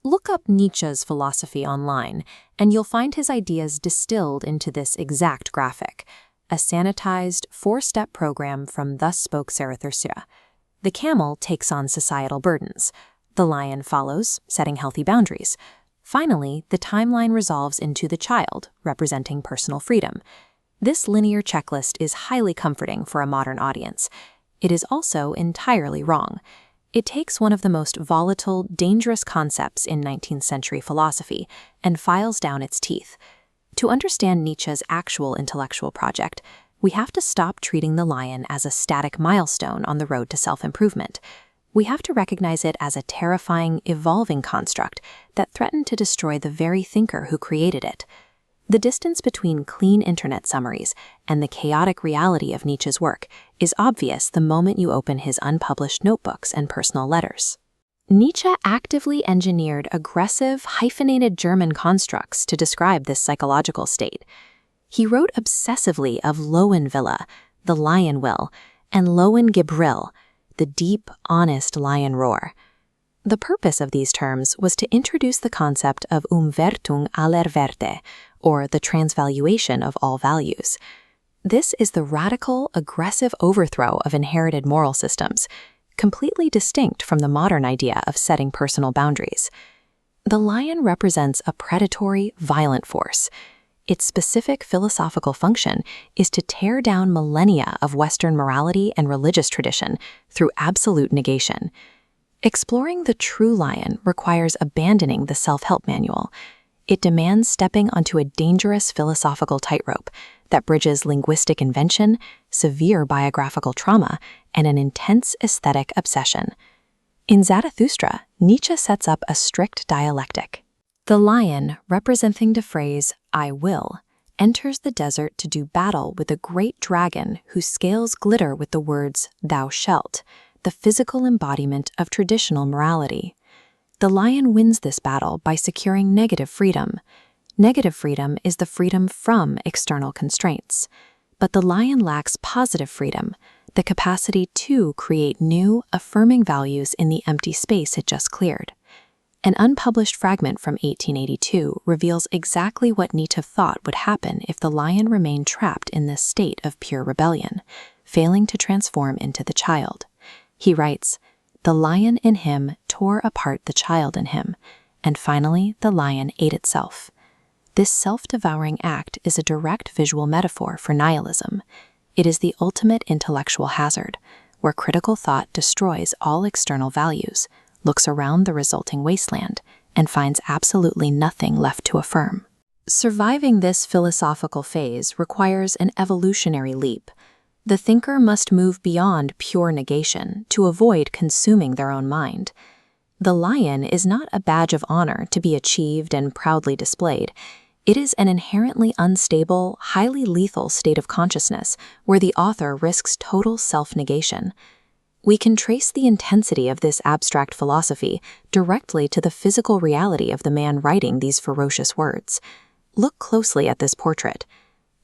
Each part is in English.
Look up Nietzsche's philosophy online, and you'll find his ideas distilled into this exact graphic, a sanitized, four-step program from Thus Spoke Zarathustra. The camel takes on societal burdens. The lion follows, setting healthy boundaries. Finally, the timeline resolves into the child, representing personal freedom. This linear checklist is highly comforting for a modern audience. It is also entirely wrong. It takes one of the most volatile, dangerous concepts in 19th century philosophy and files down its teeth. To understand Nietzsche's actual intellectual project, we have to stop treating the lion as a static milestone on the road to self-improvement. We have to recognize it as a terrifying, evolving construct that threatened to destroy the very thinker who created it. The distance between clean internet summaries and the chaotic reality of Nietzsche's work is obvious the moment you open his unpublished notebooks and personal letters. Nietzsche actively engineered aggressive, hyphenated German constructs to describe this psychological state. He wrote obsessively of Löwenwille, the lion will, and Löwengebrüll, the deep, honest lion roar. The purpose of these terms was to introduce the concept of Umwertung aller Werte, or the transvaluation of all values. This is the radical, aggressive overthrow of inherited moral systems, completely distinct from the modern idea of setting personal boundaries. The lion represents a predatory, violent force. Its specific philosophical function is to tear down millennia of Western morality and religious tradition through absolute negation. Exploring the true lion requires abandoning the self-help manual. It demands stepping onto a dangerous philosophical tightrope that bridges linguistic invention, severe biographical trauma, and an intense aesthetic obsession. In Zarathustra, Nietzsche sets up a strict dialectic. The lion, representing the phrase, "I will," enters the desert to do battle with a great dragon whose scales glitter with the words, "Thou shalt," the physical embodiment of traditional morality. The lion wins this battle by securing negative freedom. Negative freedom is the freedom from external constraints. But the lion lacks positive freedom, the capacity to create new, affirming values in the empty space it just cleared. An unpublished fragment from 1882 reveals exactly what Nietzsche thought would happen if the lion remained trapped in this state of pure rebellion, failing to transform into the child. He writes, "The lion in him tore apart the child in him, and finally the lion ate itself." This self-devouring act is a direct visual metaphor for nihilism. It is the ultimate intellectual hazard, where critical thought destroys all external values, looks around the resulting wasteland, and finds absolutely nothing left to affirm. Surviving this philosophical phase requires an evolutionary leap. The thinker must move beyond pure negation to avoid consuming their own mind. The lion is not a badge of honor to be achieved and proudly displayed. It is an inherently unstable, highly lethal state of consciousness where the author risks total self-negation. We can trace the intensity of this abstract philosophy directly to the physical reality of the man writing these ferocious words. Look closely at this portrait.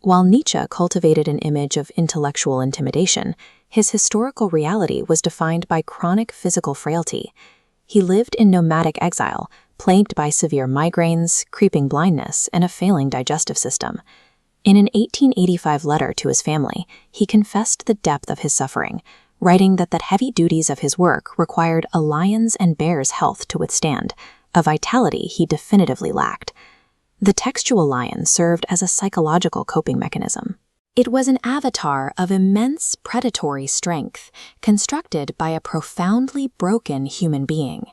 While Nietzsche cultivated an image of intellectual intimidation, his historical reality was defined by chronic physical frailty. He lived in nomadic exile, plagued by severe migraines, creeping blindness, and a failing digestive system. In an 1885 letter to his family, he confessed the depth of his suffering, writing that the heavy duties of his work required a lion's and bear's health to withstand, a vitality he definitively lacked. The textual lion served as a psychological coping mechanism. It was an avatar of immense predatory strength, constructed by a profoundly broken human being.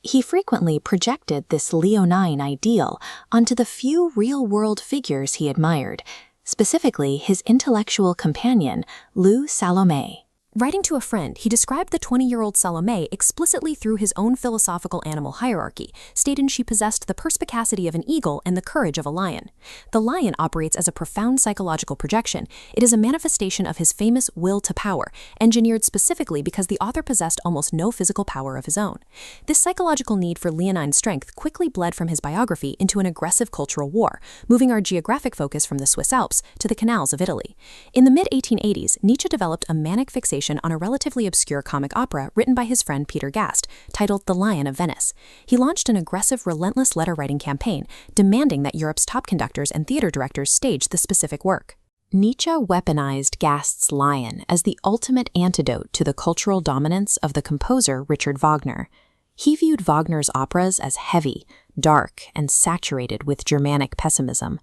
He frequently projected this leonine ideal onto the few real-world figures he admired, specifically his intellectual companion, Lou Salome. Writing to a friend, he described the 20-year-old Salome explicitly through his own philosophical animal hierarchy, stating she possessed the perspicacity of an eagle and the courage of a lion. The lion operates as a profound psychological projection. It is a manifestation of his famous will to power, engineered specifically because the author possessed almost no physical power of his own. This psychological need for leonine strength quickly bled from his biography into an aggressive cultural war, moving our geographic focus from the Swiss Alps to the canals of Italy. In the mid-1880s, Nietzsche developed a manic fixation inspiration on a relatively obscure comic opera written by his friend Peter Gast, titled The Lion of Venice. He launched an aggressive, relentless letter-writing campaign, demanding that Europe's top conductors and theater directors stage the specific work. Nietzsche weaponized Gast's Lion as the ultimate antidote to the cultural dominance of the composer Richard Wagner. He viewed Wagner's operas as heavy, dark, and saturated with Germanic pessimism.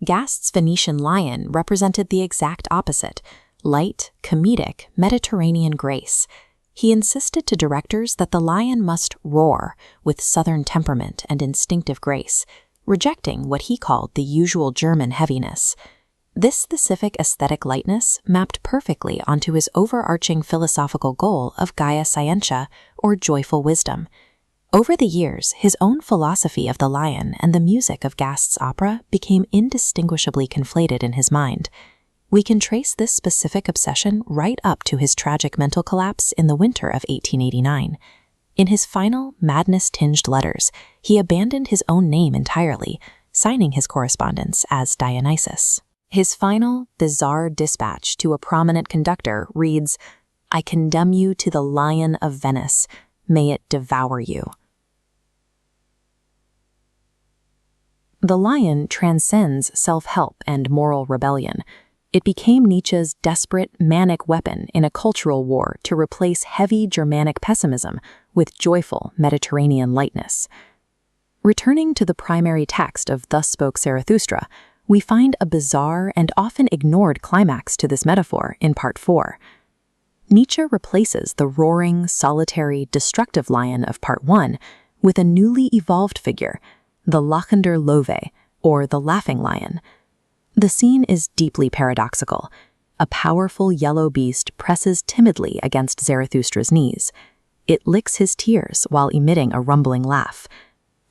Gast's Venetian Lion represented the exact opposite: light, comedic, Mediterranean grace. He insisted to directors that the lion must roar with southern temperament and instinctive grace, rejecting what he called the usual German heaviness. This specific aesthetic lightness mapped perfectly onto his overarching philosophical goal of Gaia Scientia, or joyful wisdom. Over the years, his own philosophy of the lion and the music of Gast's opera became indistinguishably conflated in his mind. We can trace this specific obsession right up to his tragic mental collapse in the winter of 1889. In his final, madness-tinged letters, he abandoned his own name entirely, signing his correspondence as Dionysus. His final, bizarre dispatch to a prominent conductor reads, "I condemn you to the Lion of Venice. May it devour you." The lion transcends self-help and moral rebellion. It became Nietzsche's desperate, manic weapon in a cultural war to replace heavy Germanic pessimism with joyful Mediterranean lightness. Returning to the primary text of Thus Spoke Zarathustra, we find a bizarre and often ignored climax to this metaphor in Part 4. Nietzsche replaces the roaring, solitary, destructive lion of Part 1 with a newly evolved figure, the Lachender Löwe, or the laughing lion. The scene is deeply paradoxical. A powerful yellow beast presses timidly against Zarathustra's knees. It licks his tears while emitting a rumbling laugh.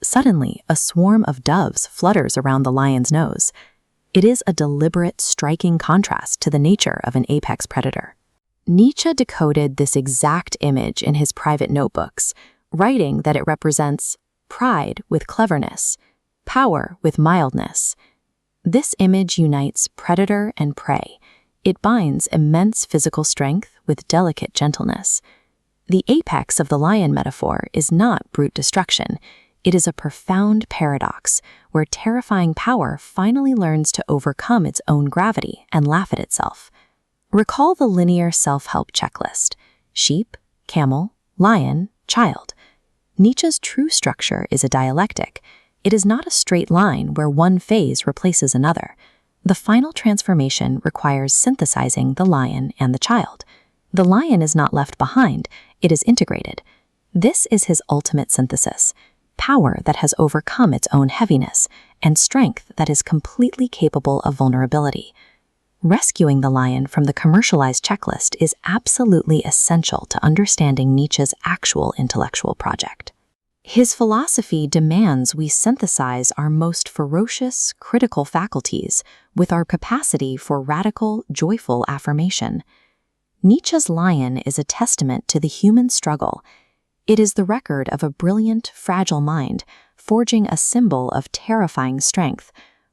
Suddenly, a swarm of doves flutters around the lion's nose. It is a deliberate, striking contrast to the nature of an apex predator. Nietzsche decoded this exact image in his private notebooks, writing that it represents pride with cleverness, power with mildness. This image unites predator and prey. It binds immense physical strength with delicate gentleness. The apex of the lion metaphor is not brute destruction. It is a profound paradox where terrifying power finally learns to overcome its own gravity and laugh at itself. Recall the linear self-help checklist: sheep, camel, lion, child. Nietzsche's true structure is a dialectic. It is not a straight line where one phase replaces another. The final transformation requires synthesizing the lion and the child. The lion is not left behind, it is integrated. This is his ultimate synthesis: power that has overcome its own heaviness, and strength that is completely capable of vulnerability. Rescuing the lion from the commercialized checklist is absolutely essential to understanding Nietzsche's actual intellectual project. His philosophy demands we synthesize our most ferocious, critical faculties with our capacity for radical, joyful affirmation. Nietzsche's lion is a testament to the human struggle. It is the record of a brilliant, fragile mind, forging a symbol of terrifying strength,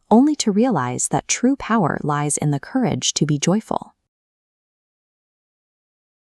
only to realize that true power lies in the courage to be joyful.